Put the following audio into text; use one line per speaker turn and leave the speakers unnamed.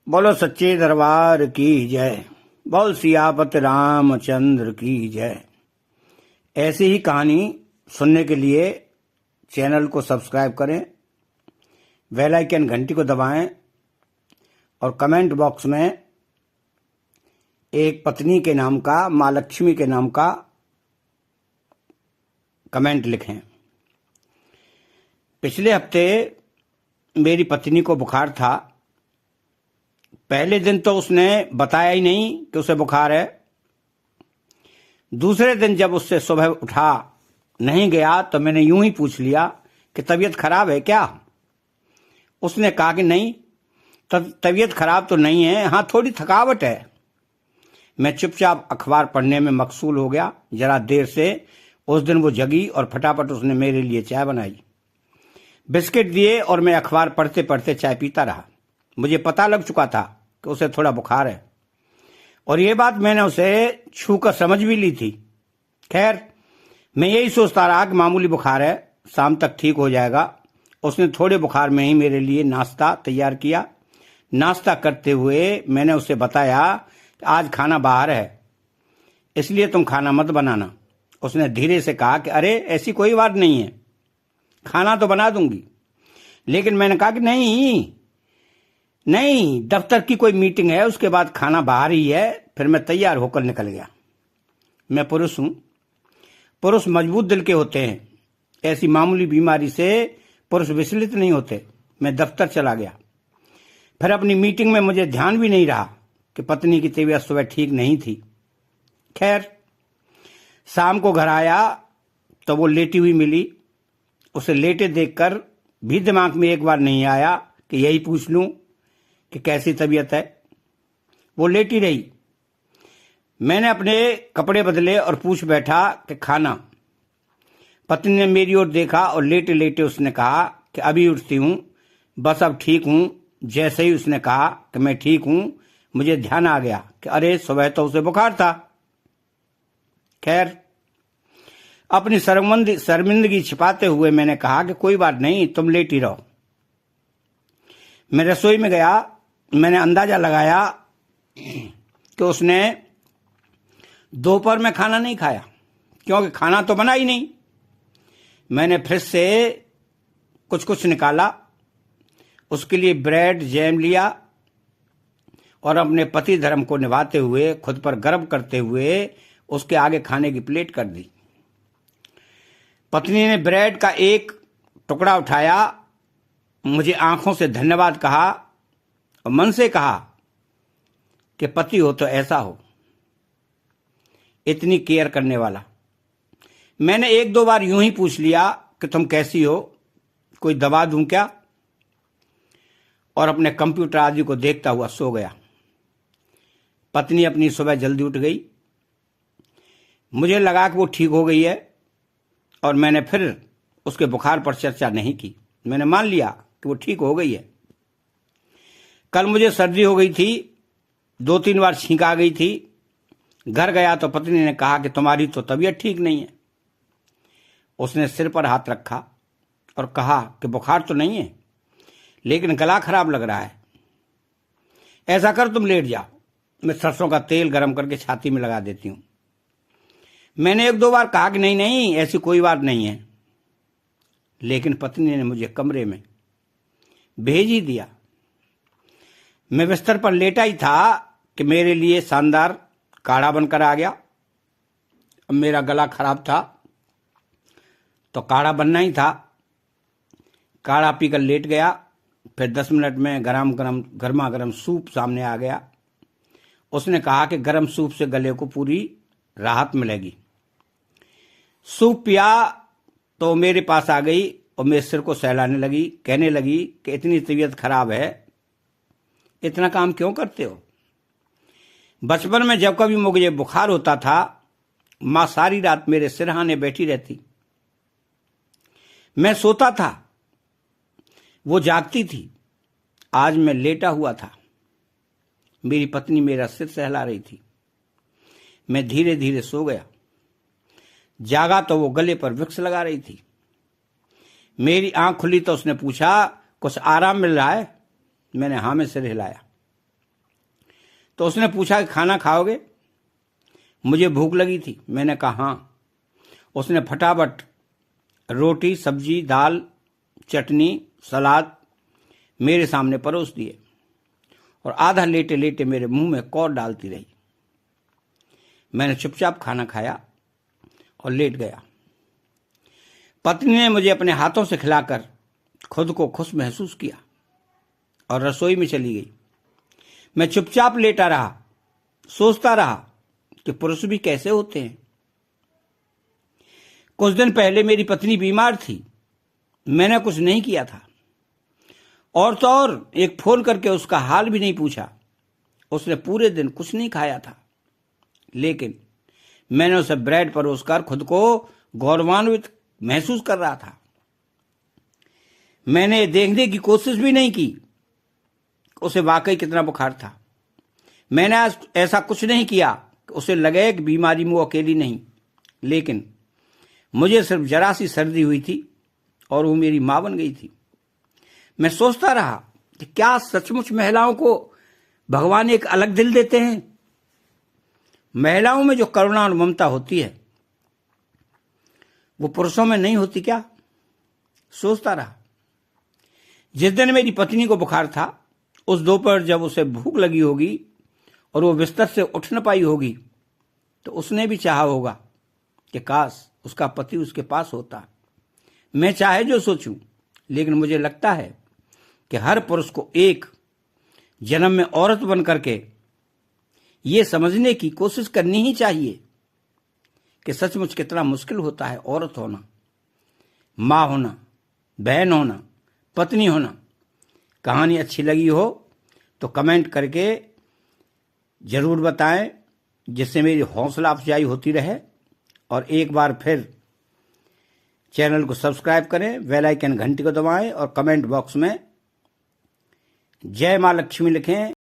बोलो सच्चे दरबार की जय। बोल सियापत रामचंद्र की जय। ऐसी ही कहानी सुनने के लिए चैनल को सब्सक्राइब करें, बेल आइकन घंटी को दबाएं और कमेंट बॉक्स में एक पत्नी के नाम का, माँ लक्ष्मी के नाम का कमेंट लिखें। पिछले हफ्ते मेरी पत्नी को बुखार था। पहले दिन तो उसने बताया ही नहीं कि उसे बुखार है। दूसरे दिन जब उससे सुबह उठा नहीं गया तो मैंने यूं ही पूछ लिया कि तबीयत खराब है क्या। उसने कहा कि नहीं, तबीयत खराब तो नहीं है, हाँ थोड़ी थकावट है। मैं चुपचाप अखबार पढ़ने में मकसूल हो गया। जरा देर से उस दिन वो जगी और फटाफट उसने मेरे लिए चाय बनाई, बिस्किट दिए और मैं अखबार पढ़ते पढ़ते चाय पीता रहा। मुझे पता लग चुका था कि उसे थोड़ा बुखार है और ये बात मैंने उसे छूकर समझ भी ली थी। खैर, मैं यही सोचता रहा कि मामूली बुखार है, शाम तक ठीक हो जाएगा। उसने थोड़े बुखार में ही मेरे लिए नाश्ता तैयार किया। नाश्ता करते हुए मैंने उसे बताया कि आज खाना बाहर है, इसलिए तुम खाना मत बनाना। उसने धीरे से कहा कि अरे ऐसी कोई बात नहीं है, खाना तो बना दूंगी। लेकिन मैंने कहा कि नहीं, दफ्तर की कोई मीटिंग है, उसके बाद खाना बाहर ही है। फिर मैं तैयार होकर निकल गया। मैं पुरुष हूं, पुरुष मजबूत दिल के होते हैं। ऐसी मामूली बीमारी से पुरुष विचलित नहीं होते। मैं दफ्तर चला गया। फिर अपनी मीटिंग में मुझे ध्यान भी नहीं रहा कि पत्नी की तबीयत सुबह ठीक नहीं थी। खैर, शाम को घर आया तो वो लेटी हुई मिली। उसे लेटे देखकर भी दिमाग में एक बार नहीं आया कि यही पूछ लूं कि कैसी तबीयत है। वो लेटी रही। मैंने अपने कपड़े बदले और पूछ बैठा कि खाना। पत्नी ने मेरी ओर देखा और लेटे लेटे उसने कहा कि अभी उठती हूं, बस अब ठीक हूं। जैसे ही उसने कहा कि मैं ठीक हूं, मुझे ध्यान आ गया कि अरे सुबह तो उसे बुखार था। खैर, अपनी शर्मिंदगी छिपाते हुए मैंने कहा कि कोई बात नहीं, तुम लेटी रहो। मैं रसोई में गया। मैंने अंदाजा लगाया कि उसने दोपहर में खाना नहीं खाया, क्योंकि खाना तो बना ही नहीं। मैंने फ्रिज से कुछ निकाला, उसके लिए ब्रेड जैम लिया और अपने पति धर्म को निभाते हुए, खुद पर गर्व करते हुए उसके आगे खाने की प्लेट कर दी। पत्नी ने ब्रेड का एक टुकड़ा उठाया, मुझे आंखों से धन्यवाद कहा और मन से कहा कि पति हो तो ऐसा हो, इतनी केयर करने वाला। मैंने एक दो बार यूं ही पूछ लिया कि तुम कैसी हो, कोई दवा दूं क्या, और अपने कंप्यूटर आदि को देखता हुआ सो गया। पत्नी अपनी सुबह जल्दी उठ गई। मुझे लगा कि वो ठीक हो गई है और मैंने फिर उसके बुखार पर चर्चा नहीं की। मैंने मान लिया कि वो ठीक हो गई है। कल मुझे सर्दी हो गई थी, 2-3 बार छींक आ गई थी। घर गया तो पत्नी ने कहा कि तुम्हारी तो तबीयत ठीक नहीं है। उसने सिर पर हाथ रखा और कहा कि बुखार तो नहीं है, लेकिन गला खराब लग रहा है। ऐसा कर, तुम लेट जाओ, मैं सरसों का तेल गर्म करके छाती में लगा देती हूं। मैंने एक दो बार कहा कि नहीं, ऐसी कोई बात नहीं है, लेकिन पत्नी ने मुझे कमरे में भेज ही दिया। मैं बिस्तर पर लेटा ही था कि मेरे लिए शानदार काढ़ा बनकर आ गया। अब मेरा गला खराब था तो काढ़ा बनना ही था। काढ़ा पीकर लेट गया। फिर 10 मिनट में गर्मा गर्म सूप सामने आ गया। उसने कहा कि गर्म सूप से गले को पूरी राहत मिलेगी। सूप पिया तो मेरे पास आ गई और मेरे सिर को सहलाने लगी, कहने लगी कि इतनी तबीयत खराब है, इतना काम क्यों करते हो। बचपन में जब कभी मुझे बुखार होता था, मां सारी रात मेरे सिरहाने बैठी रहती। मैं सोता था, वो जागती थी। आज मैं लेटा हुआ था, मेरी पत्नी मेरा सिर सहला रही थी। मैं धीरे धीरे सो गया। जागा तो वो गले पर विक्स लगा रही थी। मेरी आंख खुली तो उसने पूछा, कुछ आराम मिल रहा है। मैंने हाँ में सिर हिलाया। तो उसने पूछा कि खाना खाओगे? मुझे भूख लगी थी। मैंने कहा हाँ। उसने फटाफट रोटी, सब्जी, दाल, चटनी, सलाद मेरे सामने परोस दिए और आधा लेटे लेटे मेरे मुंह में कौर डालती रही। मैंने चुपचाप खाना खाया और लेट गया। पत्नी ने मुझे अपने हाथों से खिलाकर खुद को खुश महसूस किया और रसोई में चली गई। मैं चुपचाप लेटा रहा, सोचता रहा कि पुरुष भी कैसे होते हैं। कुछ दिन पहले मेरी पत्नी बीमार थी। मैंने कुछ नहीं किया था और तो और एक फोन करके उसका हाल भी नहीं पूछा। उसने पूरे दिन कुछ नहीं खाया था, लेकिन मैंने उसे ब्रेड परोसकर खुद को गौरवान्वित महसूस कर रहा था। मैंने देखने की कोशिश भी नहीं की उसे वाकई कितना बुखार था। मैंने आज ऐसा कुछ नहीं किया कि उसे लगे कि बीमारी में वो अकेली नहीं, लेकिन मुझे सिर्फ जरा सी सर्दी हुई थी और वो मेरी मां बन गई थी। मैं सोचता रहा कि क्या सचमुच महिलाओं को भगवान एक अलग दिल देते हैं? महिलाओं में जो करुणा और ममता होती है वो पुरुषों में नहीं होती क्या? सोचता रहा। जिस दिन मेरी पत्नी को बुखार था, उस दोपहर जब उसे भूख लगी होगी और वो बिस्तर से उठ न पाई होगी, तो उसने भी चाहा होगा कि काश उसका पति उसके पास होता। मैं चाहे जो सोचूं, लेकिन मुझे लगता है कि हर पुरुष को एक जन्म में औरत बन करके ये समझने की कोशिश करनी ही चाहिए कि सचमुच कितना मुश्किल होता है औरत होना, माँ होना, बहन होना, पत्नी होना। कहानी अच्छी लगी हो तो कमेंट करके जरूर बताएं, जिससे मेरी हौसला अफजाई होती रहे। और एक बार फिर चैनल को सब्सक्राइब करें, बेल आइकन घंटी को दबाएं और कमेंट बॉक्स में जय मां लक्ष्मी लिखें।